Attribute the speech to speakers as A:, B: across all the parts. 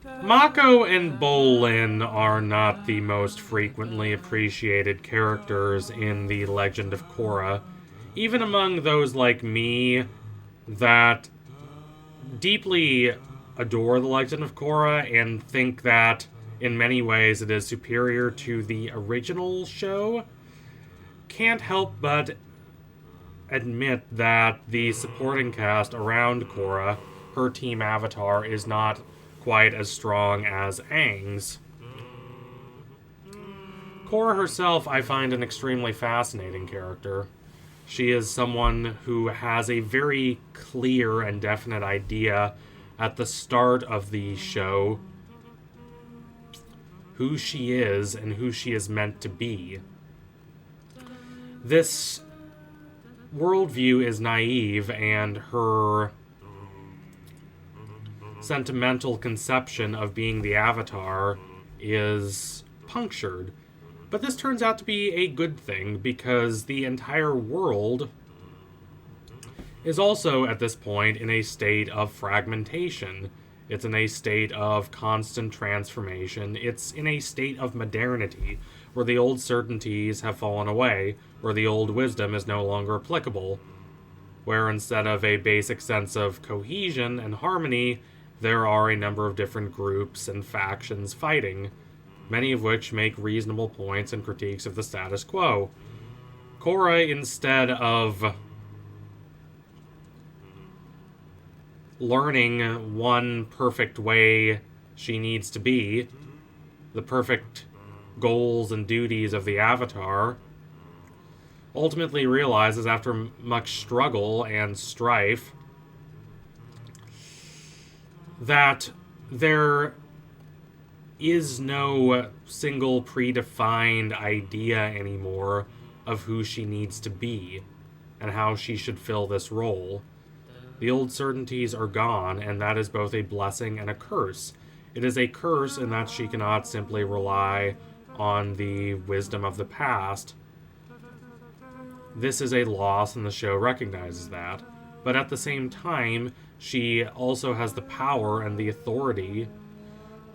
A: Mako and Bolin are not the most frequently appreciated characters in the Legend of Korra, even among those like me that deeply adore the Legend of Korra and think that in many ways it is superior to the original show. Can't help but admit that the supporting cast around Korra, her team Avatar, is not quite as strong as Aang's. Korra herself, I find an extremely fascinating character. She is someone who has a very clear and definite idea at the start of the show who she is and who she is meant to be. This worldview is naive, and her sentimental conception of being the Avatar is punctured. But this turns out to be a good thing, because the entire world is also, at this point, in a state of fragmentation. It's in a state of constant transformation. It's in a state of modernity, where the old certainties have fallen away, where the old wisdom is no longer applicable, where instead of a basic sense of cohesion and harmony, there are a number of different groups and factions fighting, many of which make reasonable points and critiques of the status quo. Korra, instead of learning one perfect way she needs to be, the perfect goals and duties of the Avatar, ultimately realizes after much struggle and strife that there is no single predefined idea anymore of who she needs to be and how she should fill this role. The old certainties are gone, and that is both a blessing and a curse. It is a curse in that she cannot simply rely on the wisdom of the past. This is a loss, and the show recognizes that. But at the same time, she also has the power and the authority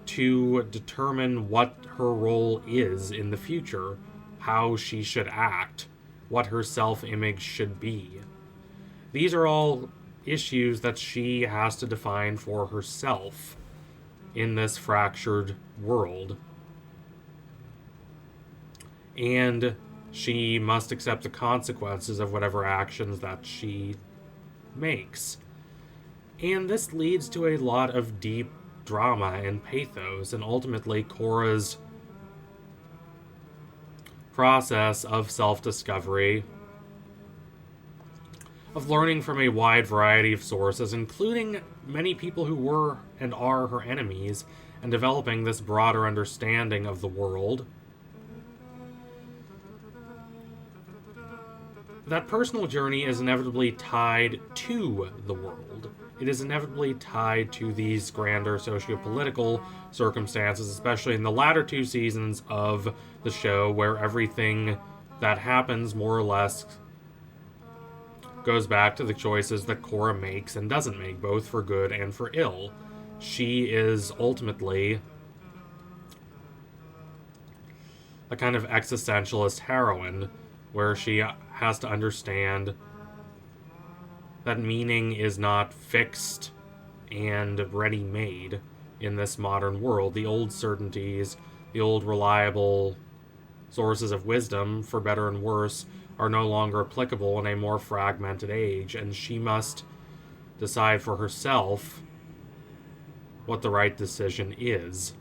A: to determine what her role is in the future, how she should act, what her self-image should be. These are all issues that she has to define for herself in this fractured world. And she must accept the consequences of whatever actions that she makes. And this leads to a lot of deep drama and pathos, and ultimately Korra's process of self-discovery, of learning from a wide variety of sources, including many people who were and are her enemies, and developing this broader understanding of the world. That personal journey is inevitably tied to the world. It is inevitably tied to these grander socio-political circumstances, especially in the latter two seasons of the show, where everything that happens more or less goes back to the choices that Korra makes and doesn't make, both for good and for ill. She is ultimately a kind of existentialist heroine, where she has to understand that meaning is not fixed and ready-made in this modern world. The old certainties, the old reliable sources of wisdom, for better and worse, are no longer applicable in a more fragmented age, and she must decide for herself what the right decision is,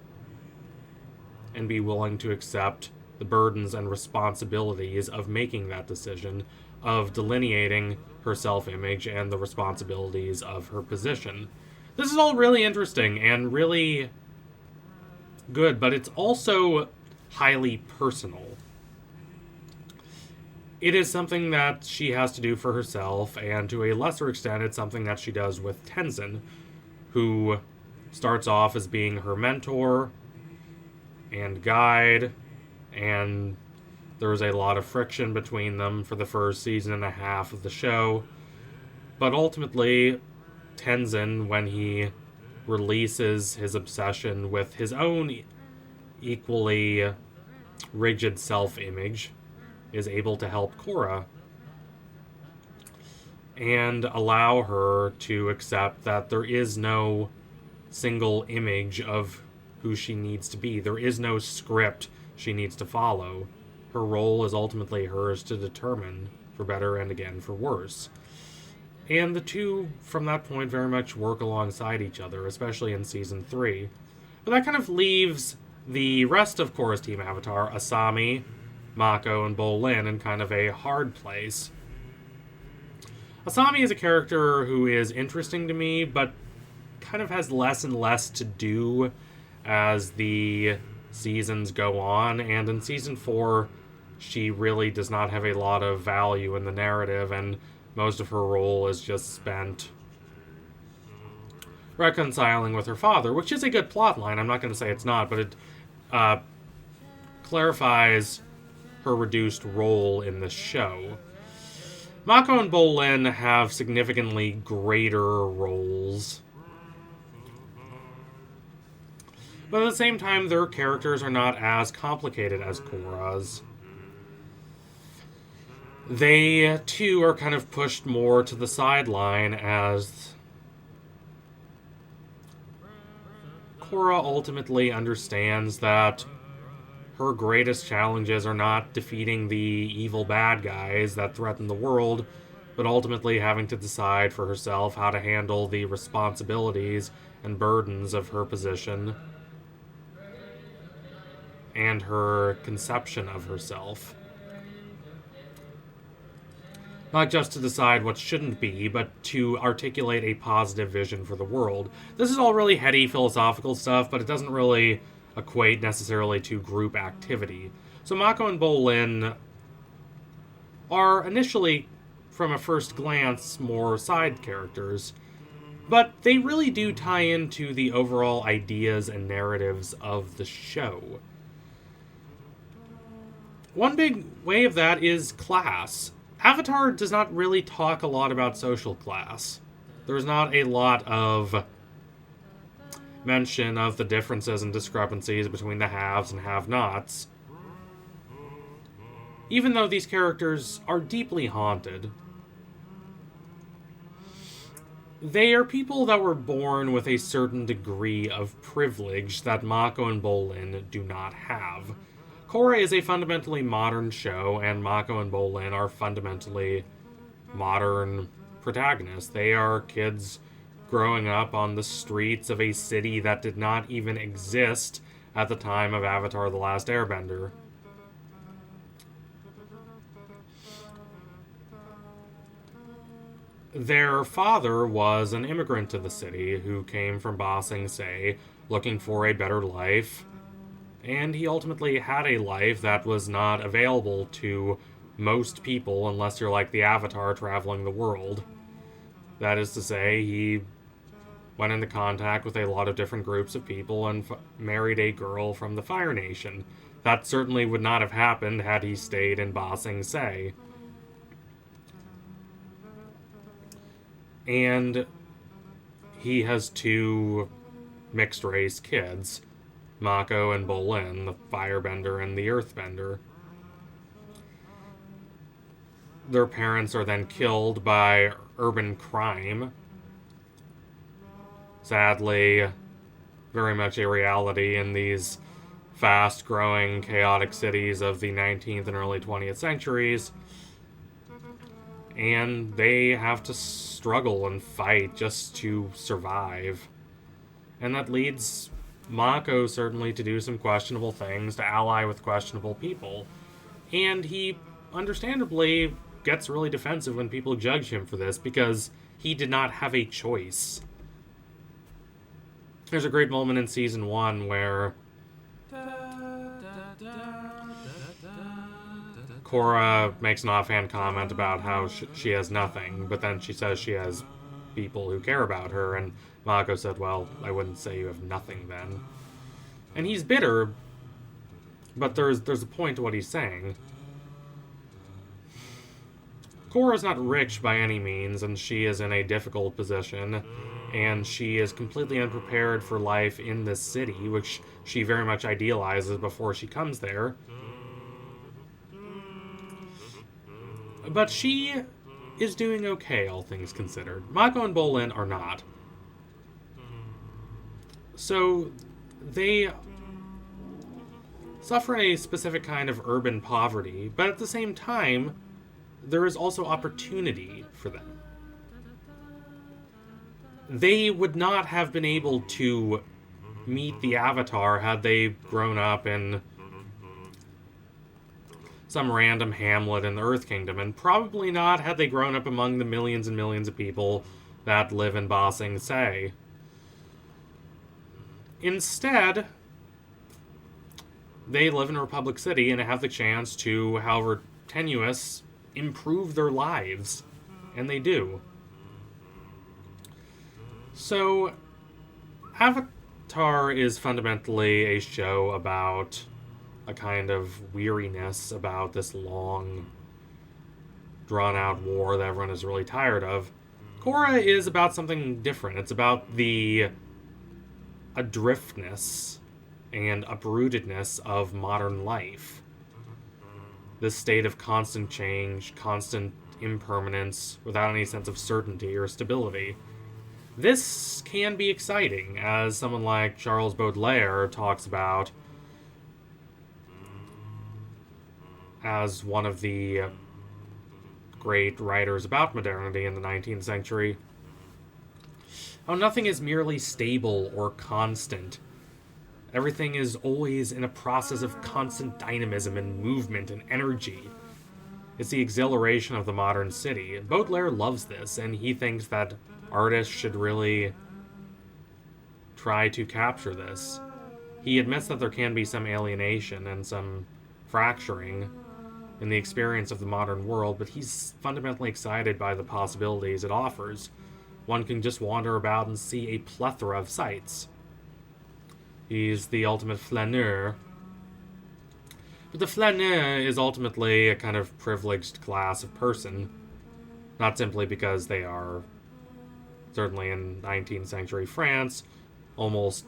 A: and be willing to accept the burdens and responsibilities of making that decision, of delineating her self-image and the responsibilities of her position. This is all really interesting and really good, but it's also highly personal. It is something that she has to do for herself, and to a lesser extent, it's something that she does with Tenzin, who starts off as being her mentor and guide, and there's a lot of friction between them for the first season and a half of the show. But ultimately, Tenzin, when he releases his obsession with his own equally rigid self-image, is able to help Korra and allow her to accept that there is no single image of who she needs to be. There is no script she needs to follow. Her role is ultimately hers to determine, for better and again for worse. And the two, from that point, very much work alongside each other, especially in Season 3. But that kind of leaves the rest of Korra's Team Avatar, Asami, Mako, and Bolin, in kind of a hard place. Asami is a character who is interesting to me, but kind of has less and less to do as the seasons go on, and in Season 4, she really does not have a lot of value in the narrative, and most of her role is just spent reconciling with her father, which is a good plotline. I'm not going to say it's not, but it clarifies her reduced role in the show. Mako and Bolin have significantly greater roles, but at the same time, their characters are not as complicated as Korra's. They, too, are kind of pushed more to the sideline as Korra ultimately understands that her greatest challenges are not defeating the evil bad guys that threaten the world, but ultimately having to decide for herself how to handle the responsibilities and burdens of her position and her conception of herself. Not just to decide what shouldn't be, but to articulate a positive vision for the world. This is all really heady philosophical stuff, but it doesn't really equate necessarily to group activity. So Mako and Bolin are initially, from a first glance, more side characters, but they really do tie into the overall ideas and narratives of the show. One big way of that is class. Avatar does not really talk a lot about social class. There's not a lot of mention of the differences and discrepancies between the haves and have-nots, even though these characters are deeply haunted. They are people that were born with a certain degree of privilege that Mako and Bolin do not have. Korra is a fundamentally modern show, and Mako and Bolin are fundamentally modern protagonists. They are kids growing up on the streets of a city that did not even exist at the time of Avatar: The Last Airbender. Their father was an immigrant to the city who came from Ba Sing Se looking for a better life, and he ultimately had a life that was not available to most people unless you're like the Avatar traveling the world. That is to say, he went into contact with a lot of different groups of people and married a girl from the Fire Nation. That certainly would not have happened had he stayed in Ba Sing Se. And he has two mixed-race kids, Mako and Bolin, the Firebender and the Earthbender. Their parents are then killed by urban crime. Sadly, very much a reality in these fast-growing, chaotic cities of the 19th and early 20th centuries. And they have to struggle and fight just to survive. And that leads Mako certainly to do some questionable things, to ally with questionable people. And he, understandably, gets really defensive when people judge him for this, because he did not have a choice. There's a great moment in Season 1 where Korra makes an offhand comment about how she has nothing, but then she says she has people who care about her, and Mako said, well, I wouldn't say you have nothing then. And he's bitter, but there's a point to what he's saying. Korra's not rich by any means, and she is in a difficult position, and she is completely unprepared for life in this city, which she very much idealizes before she comes there. But she is doing okay, all things considered. Mako and Bolin are not. So, they suffer a specific kind of urban poverty, but at the same time, there is also opportunity for them. They would not have been able to meet the Avatar had they grown up in some random hamlet in the Earth Kingdom, and probably not had they grown up among the millions and millions of people that live in Ba Sing Se. Instead, they live in Republic City and have the chance to, however tenuous, improve their lives. And they do. So, Avatar is fundamentally a show about a kind of weariness about this long, drawn-out war that everyone is really tired of. Korra is about something different. It's about the adriftness and uprootedness of modern life. This state of constant change, constant impermanence, without any sense of certainty or stability. This can be exciting, as someone like Charles Baudelaire talks about as one of the great writers about modernity in the 19th century. How nothing is merely stable or constant. Everything is always in a process of constant dynamism and movement and energy. It's the exhilaration of the modern city. Baudelaire loves this, and he thinks that artists should really try to capture this. He admits that there can be some alienation and some fracturing in the experience of the modern world, but he's fundamentally excited by the possibilities it offers. One can just wander about and see a plethora of sights. He's the ultimate flaneur. But the flaneur is ultimately a kind of privileged class of person, not simply because they are, certainly in 19th century France, almost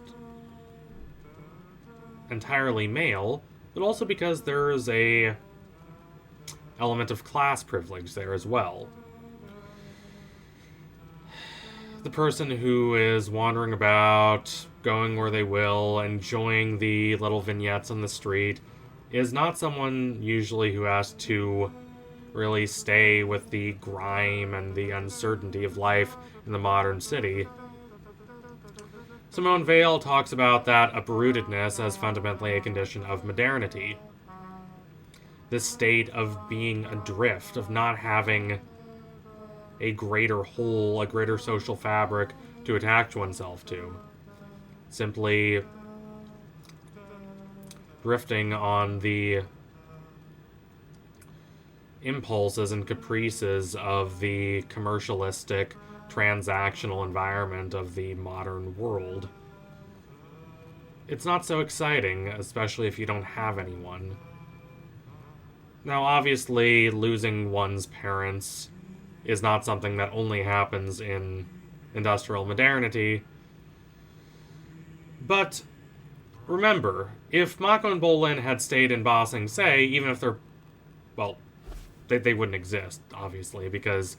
A: entirely male, but also because there is a element of class privilege there as well. The person who is wandering about, going where they will, enjoying the little vignettes on the street, is not someone usually who has to really stay with the grime and the uncertainty of life in the modern city. Simone Weil talks about that uprootedness as fundamentally a condition of modernity. This state of being adrift, of not having a greater whole, a greater social fabric to attach oneself to. Simply drifting on the impulses and caprices of the commercialistic, transactional environment of the modern world. It's not so exciting, especially if you don't have anyone. Now, obviously, losing one's parents is not something that only happens in industrial modernity. But remember, if Mako and Bolin had stayed in Ba Sing Se, even if they're, well, they wouldn't exist, obviously, because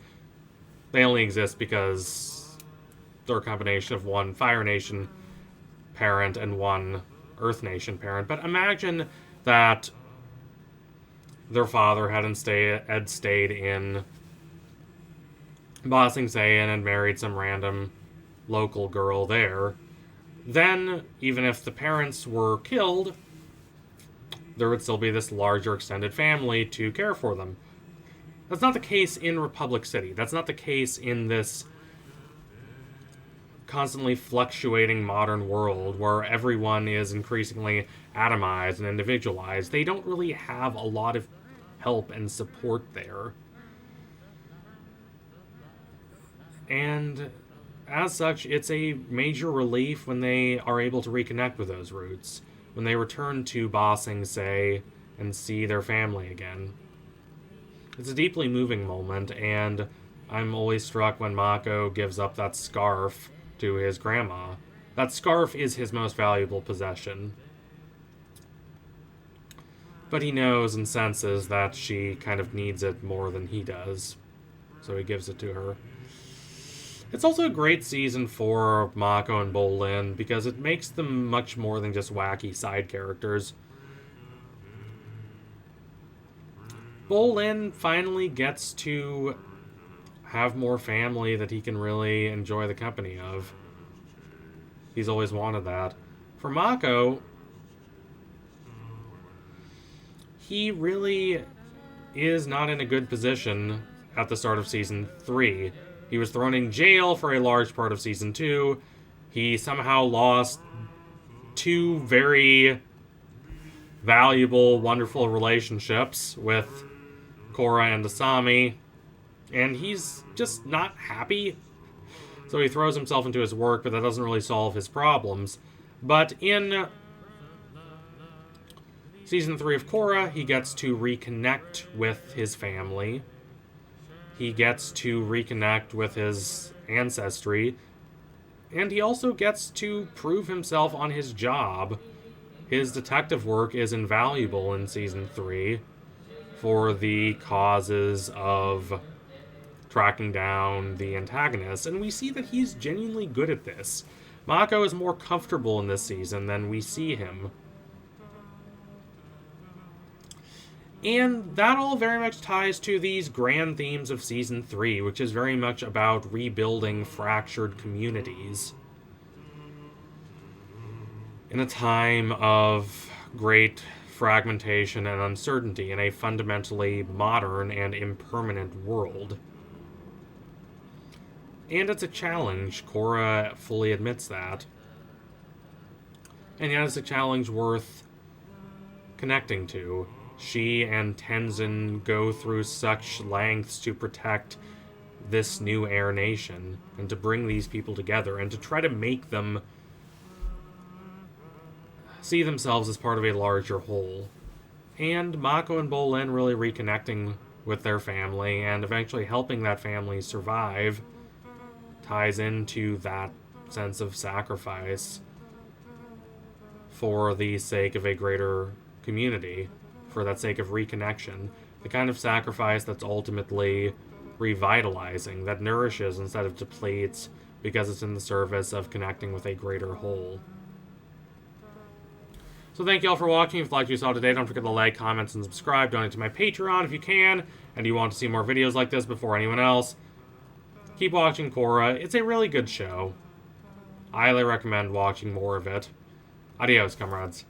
A: they only exist because they're a combination of one Fire Nation parent and one Earth Nation parent. But imagine that their father had stayed in Ba Sing Se and had married some random local girl there. Then, even if the parents were killed, there would still be this larger extended family to care for them. That's not the case in Republic City. That's not the case in this constantly fluctuating modern world where everyone is increasingly atomized and individualized. They don't really have a lot of help and support there. And as such, it's a major relief when they are able to reconnect with those roots, when they return to Ba Sing Se and see their family again. It's a deeply moving moment, and I'm always struck when Mako gives up that scarf to his grandma. That scarf is his most valuable possession. But he knows and senses that she kind of needs it more than he does. So he gives it to her. It's also a great season for Mako and Bolin because it makes them much more than just wacky side characters. Bolin finally gets to have more family that he can really enjoy the company of. He's always wanted that. For Mako, he really is not in a good position at the start of Season 3. He was thrown in jail for a large part of Season 2. He somehow lost 2 very valuable, wonderful relationships with Korra and Asami, and he's just not happy. So he throws himself into his work, but that doesn't really solve his problems. But in Season 3 of Korra, he gets to reconnect with his family. He gets to reconnect with his ancestry. And he also gets to prove himself on his job. His detective work is invaluable in Season 3 for the causes of tracking down the antagonists, and we see that he's genuinely good at this. Mako is more comfortable in this season than we see him. And that all very much ties to these grand themes of Season 3, which is very much about rebuilding fractured communities. In a time of great fragmentation and uncertainty in a fundamentally modern and impermanent world. And it's a challenge. Korra fully admits that. And yet it's a challenge worth connecting to. She and Tenzin go through such lengths to protect this new air nation and to bring these people together and to try to make them see themselves as part of a larger whole. And Mako and Bolin really reconnecting with their family and eventually helping that family survive ties into that sense of sacrifice for the sake of a greater community, for that sake of reconnection. The kind of sacrifice that's ultimately revitalizing, that nourishes instead of depletes, because it's in the service of connecting with a greater whole. So thank you all for watching. If you liked what you saw today, don't forget to like, comment, and subscribe. Donate to my Patreon if you can, and you want to see more videos like this before anyone else. Keep watching Korra. It's a really good show. I highly recommend watching more of it. Adios, comrades.